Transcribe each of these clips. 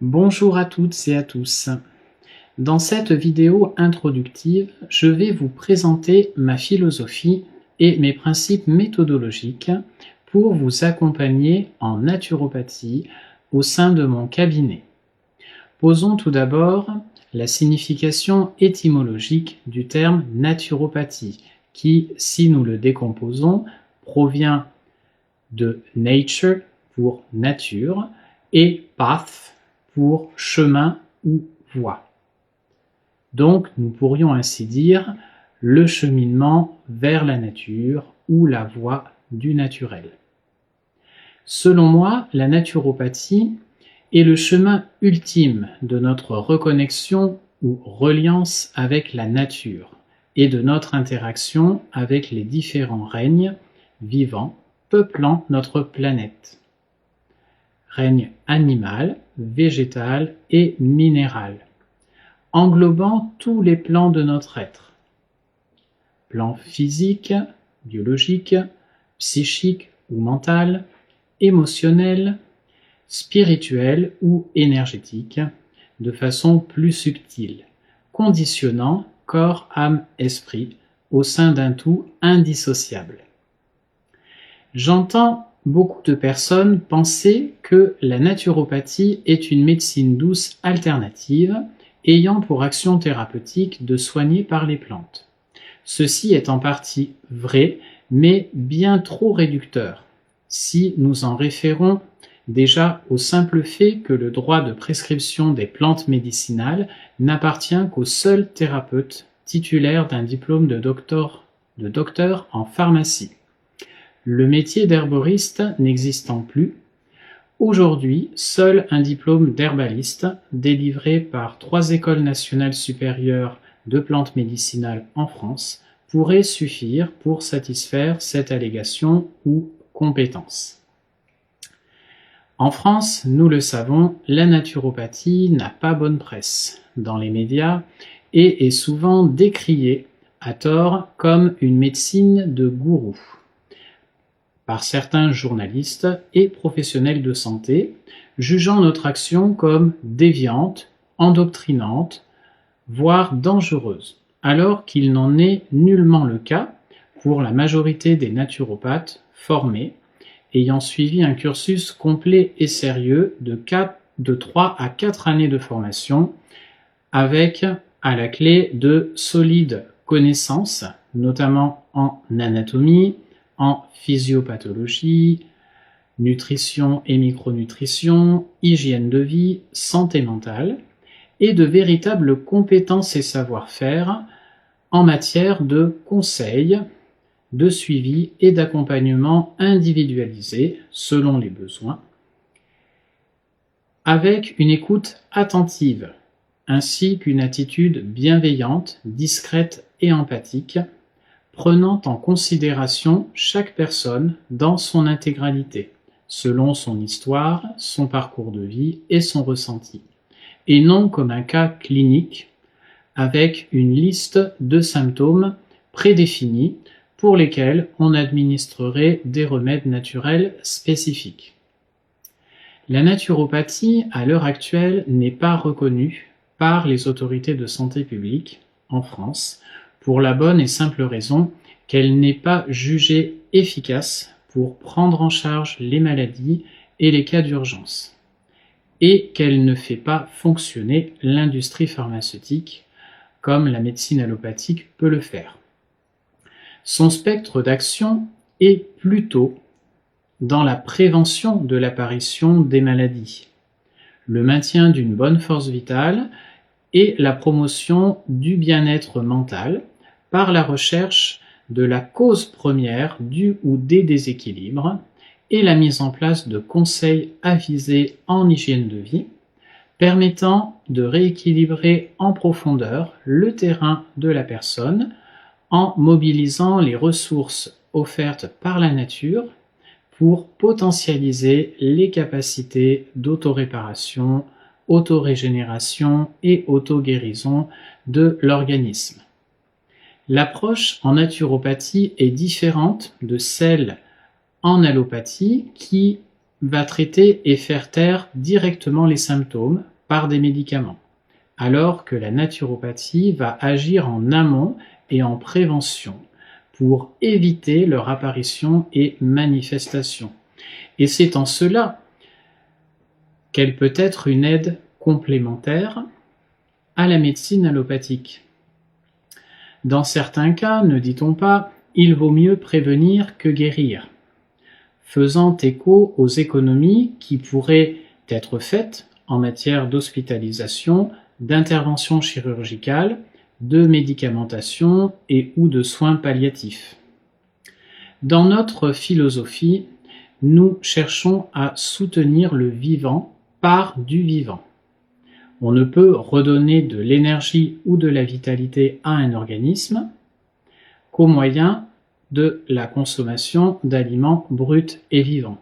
Bonjour à toutes et à tous. Dans cette vidéo introductive, je vais vous présenter ma philosophie et mes principes méthodologiques pour vous accompagner en naturopathie au sein de mon cabinet. Posons tout d'abord la signification étymologique du terme naturopathie, qui, si nous le décomposons, provient de nature pour nature et path pour chemin ou voie. Donc nous pourrions ainsi dire le cheminement vers la nature ou la voie du naturel. Selon moi, la naturopathie est le chemin ultime de notre reconnexion ou reliance avec la nature et de notre interaction avec les différents règnes vivants peuplant notre planète. Règne animal, végétal et minéral, englobant tous les plans de notre être. Plan physique, biologique, psychique ou mental, émotionnel, spirituel ou énergétique, de façon plus subtile, conditionnant corps, âme, esprit au sein d'un tout indissociable. J'entends beaucoup de personnes penser que la naturopathie est une médecine douce alternative ayant pour action thérapeutique de soigner par les plantes. Ceci est en partie vrai, mais bien trop réducteur, si nous en référons déjà au simple fait que le droit de prescription des plantes médicinales n'appartient qu'aux seuls thérapeutes titulaires d'un diplôme de docteur en pharmacie. Le métier d'herboriste n'existant plus, aujourd'hui, seul un diplôme d'herbaliste, délivré par 3 écoles nationales supérieures de plantes médicinales en France, pourrait suffire pour satisfaire cette allégation ou compétence. En France, nous le savons, la naturopathie n'a pas bonne presse dans les médias et est souvent décriée à tort comme une médecine de gourou par certains journalistes et professionnels de santé, jugeant notre action comme déviante, endoctrinante, voire dangereuse, alors qu'il n'en est nullement le cas pour la majorité des naturopathes formés, ayant suivi un cursus complet et sérieux de 3 à 4 années de formation, avec à la clé de solides connaissances, notamment en anatomie, en physiopathologie, nutrition et micronutrition, hygiène de vie, santé mentale, et de véritables compétences et savoir-faire en matière de conseil, de suivi et d'accompagnement individualisé selon les besoins, avec une écoute attentive, ainsi qu'une attitude bienveillante, discrète et empathique, prenant en considération chaque personne dans son intégralité, selon son histoire, son parcours de vie et son ressenti, et non comme un cas clinique, avec une liste de symptômes prédéfinis pour lesquels on administrerait des remèdes naturels spécifiques. La naturopathie, à l'heure actuelle, n'est pas reconnue par les autorités de santé publique en France, pour la bonne et simple raison qu'elle n'est pas jugée efficace pour prendre en charge les maladies et les cas d'urgence, et qu'elle ne fait pas fonctionner l'industrie pharmaceutique comme la médecine allopathique peut le faire. Son spectre d'action est plutôt dans la prévention de l'apparition des maladies, le maintien d'une bonne force vitale et la promotion du bien-être mental par la recherche de la cause première du ou des déséquilibres et la mise en place de conseils avisés en hygiène de vie, permettant de rééquilibrer en profondeur le terrain de la personne en mobilisant les ressources offertes par la nature pour potentialiser les capacités d'autoréparation, autorégénération et auto-guérison de l'organisme. L'approche en naturopathie est différente de celle en allopathie qui va traiter et faire taire directement les symptômes par des médicaments, alors que la naturopathie va agir en amont et en prévention pour éviter leur apparition et manifestation. Et c'est en cela qu'elle peut être une aide complémentaire à la médecine allopathique. Dans certains cas, ne dit-on pas, il vaut mieux prévenir que guérir, faisant écho aux économies qui pourraient être faites en matière d'hospitalisation, d'intervention chirurgicale, de médicamentation et ou de soins palliatifs. Dans notre philosophie, nous cherchons à soutenir le vivant par du vivant. On ne peut redonner de l'énergie ou de la vitalité à un organisme qu'au moyen de la consommation d'aliments bruts et vivants.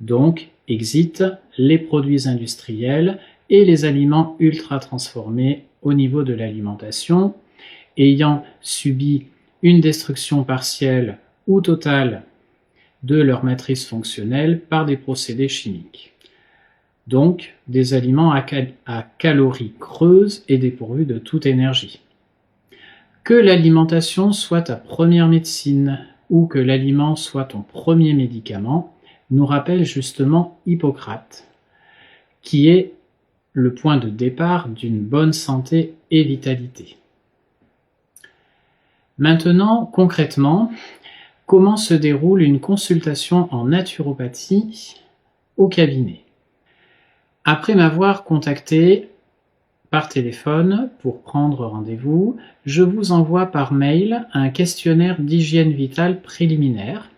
Donc, exit les produits industriels et les aliments ultra transformés au niveau de l'alimentation, ayant subi une destruction partielle ou totale de leur matrice fonctionnelle par des procédés chimiques. Donc, des aliments à calories creuses et dépourvus de toute énergie. Que l'alimentation soit ta première médecine ou que l'aliment soit ton premier médicament, nous rappelle justement Hippocrate, qui est le point de départ d'une bonne santé et vitalité. Maintenant, concrètement, comment se déroule une consultation en naturopathie au cabinet? Après m'avoir contacté par téléphone pour prendre rendez-vous, je vous envoie par mail un questionnaire d'hygiène vitale préliminaire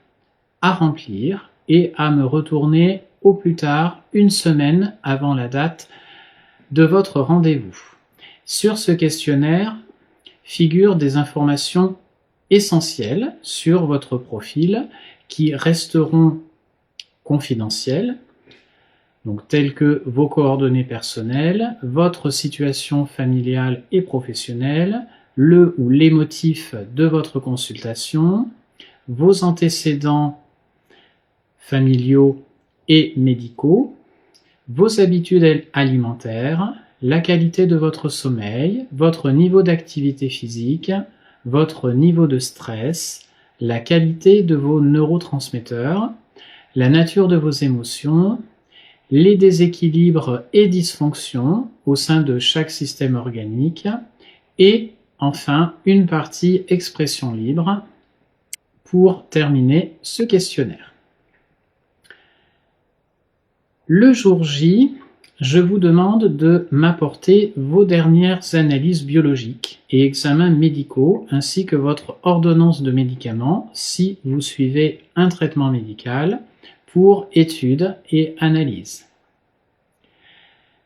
à remplir et à me retourner au plus tard une semaine avant la date de votre rendez-vous. Sur ce questionnaire figurent des informations essentielles sur votre profil qui resteront confidentielles, donc telles que vos coordonnées personnelles, votre situation familiale et professionnelle, le ou les motifs de votre consultation, vos antécédents familiaux et médicaux, vos habitudes alimentaires, la qualité de votre sommeil, votre niveau d'activité physique, votre niveau de stress, la qualité de vos neurotransmetteurs, la nature de vos émotions, les déséquilibres et dysfonctions au sein de chaque système organique et enfin une partie expression libre pour terminer ce questionnaire. Le jour J, je vous demande de m'apporter vos dernières analyses biologiques et examens médicaux ainsi que votre ordonnance de médicaments si vous suivez un traitement médical pour études et analyses.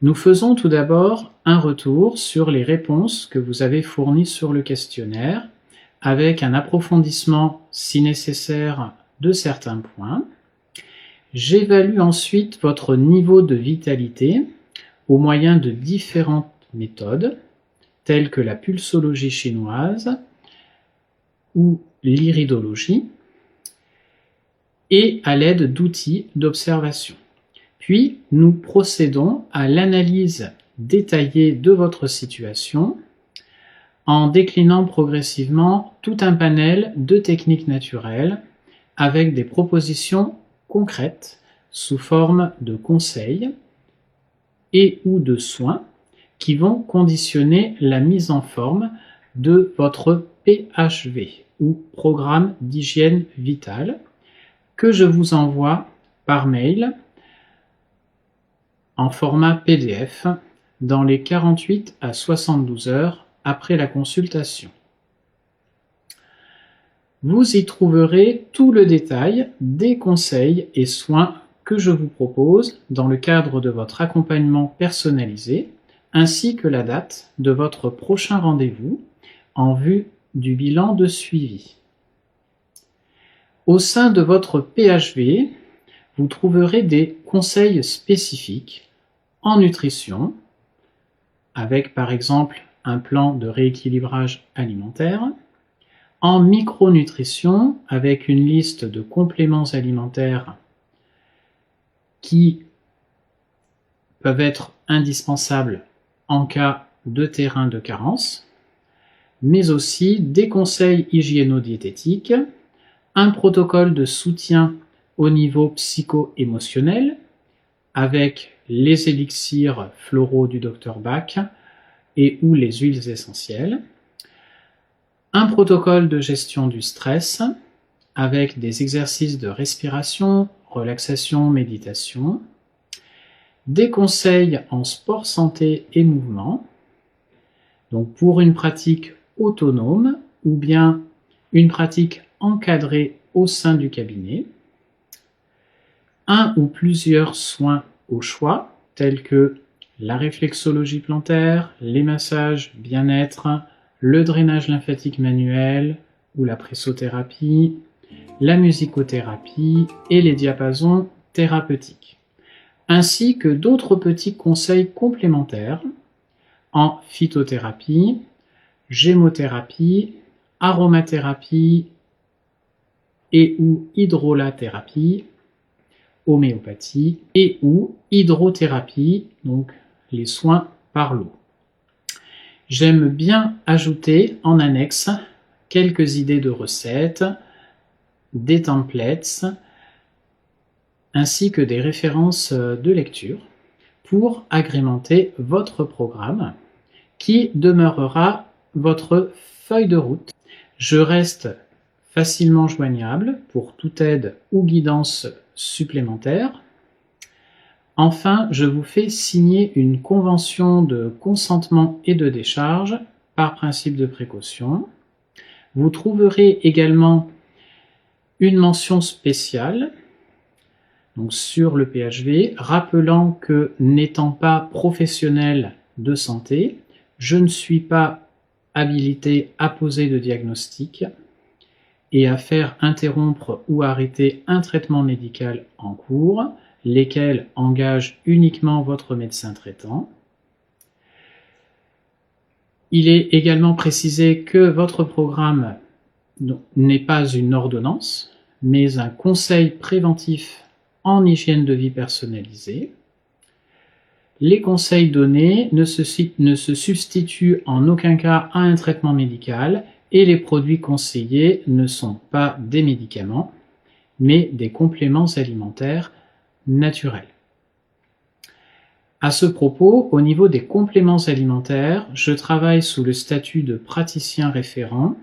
Nous faisons tout d'abord un retour sur les réponses que vous avez fournies sur le questionnaire avec un approfondissement si nécessaire de certains points. J'évalue ensuite votre niveau de vitalité au moyen de différentes méthodes telles que la pulsologie chinoise ou l'iridologie et à l'aide d'outils d'observation. Puis, nous procédons à l'analyse détaillée de votre situation en déclinant progressivement tout un panel de techniques naturelles avec des propositions concrètes sous forme de conseils et ou de soins qui vont conditionner la mise en forme de votre PHV ou programme d'hygiène vitale que je vous envoie par mail en format PDF dans les 48 à 72 heures après la consultation. Vous y trouverez tout le détail des conseils et soins que je vous propose dans le cadre de votre accompagnement personnalisé, ainsi que la date de votre prochain rendez-vous en vue du bilan de suivi. Au sein de votre PHV, vous trouverez des conseils spécifiques en nutrition, avec par exemple un plan de rééquilibrage alimentaire, en micronutrition avec une liste de compléments alimentaires qui peuvent être indispensables en cas de terrain de carence, mais aussi des conseils hygiéno-diététiques, un protocole de soutien au niveau psycho-émotionnel avec les élixirs floraux du Dr Bach et ou les huiles essentielles, un protocole de gestion du stress avec des exercices de respiration, relaxation, méditation, des conseils en sport santé et mouvement, donc pour une pratique autonome ou bien une pratique encadrée au sein du cabinet, un ou plusieurs soins au choix tels que la réflexologie plantaire, les massages bien-être, le drainage lymphatique manuel ou la pressothérapie, la musicothérapie et les diapasons thérapeutiques, ainsi que d'autres petits conseils complémentaires en phytothérapie, gémothérapie, aromathérapie et ou hydrolathérapie, homéopathie et ou hydrothérapie, donc les soins par l'eau. J'aime bien ajouter en annexe quelques idées de recettes, des templates, ainsi que des références de lecture pour agrémenter votre programme qui demeurera votre feuille de route. Je reste facilement joignable pour toute aide ou guidance supplémentaire. Enfin, je vous fais signer une convention de consentement et de décharge par principe de précaution. Vous trouverez également une mention spéciale donc sur le PHV, rappelant que n'étant pas professionnel de santé, je ne suis pas habilité à poser de diagnostic et à faire interrompre ou arrêter un traitement médical en cours, lesquels engagent uniquement votre médecin traitant. Il est également précisé que votre programme n'est pas une ordonnance, mais un conseil préventif en hygiène de vie personnalisée. Les conseils donnés ne se substituent en aucun cas à un traitement médical et les produits conseillés ne sont pas des médicaments, mais des compléments alimentaires naturels. À ce propos, au niveau des compléments alimentaires, je travaille sous le statut de praticien référent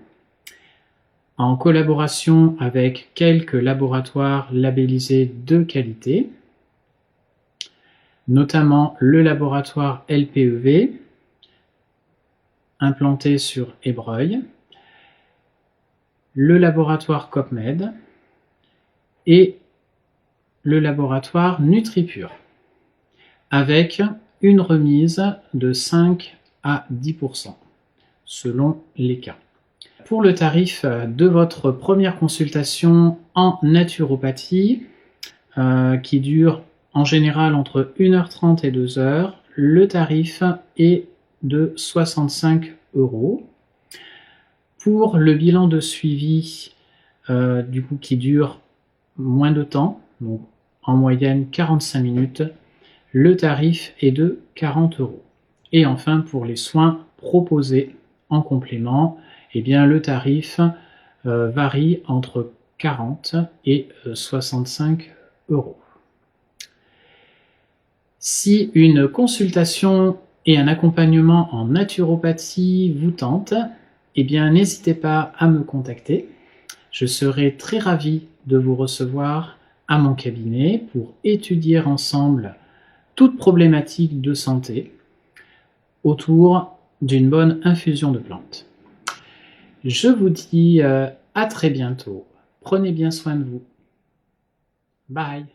en collaboration avec quelques laboratoires labellisés de qualité, notamment le laboratoire LPEV, implanté sur Ébreuil, le laboratoire COPMED et le laboratoire NutriPure, avec une remise de 5 à 10% selon les cas. Pour le tarif de votre première consultation en naturopathie, qui dure en général entre 1h30 et 2h, le tarif est de 65 €. Pour le bilan de suivi, du coup, qui dure moins de temps, donc en moyenne 45 minutes, le tarif est de 40 €. Et enfin, pour les soins proposés en complément, eh bien, le tarif varie entre 40 et 65 €. Si une consultation et un accompagnement en naturopathie vous tentent, eh bien, n'hésitez pas à me contacter. Je serai très ravi de vous recevoir à mon cabinet pour étudier ensemble toute problématique de santé autour d'une bonne infusion de plantes. Je vous dis à très bientôt. Prenez bien soin de vous. Bye.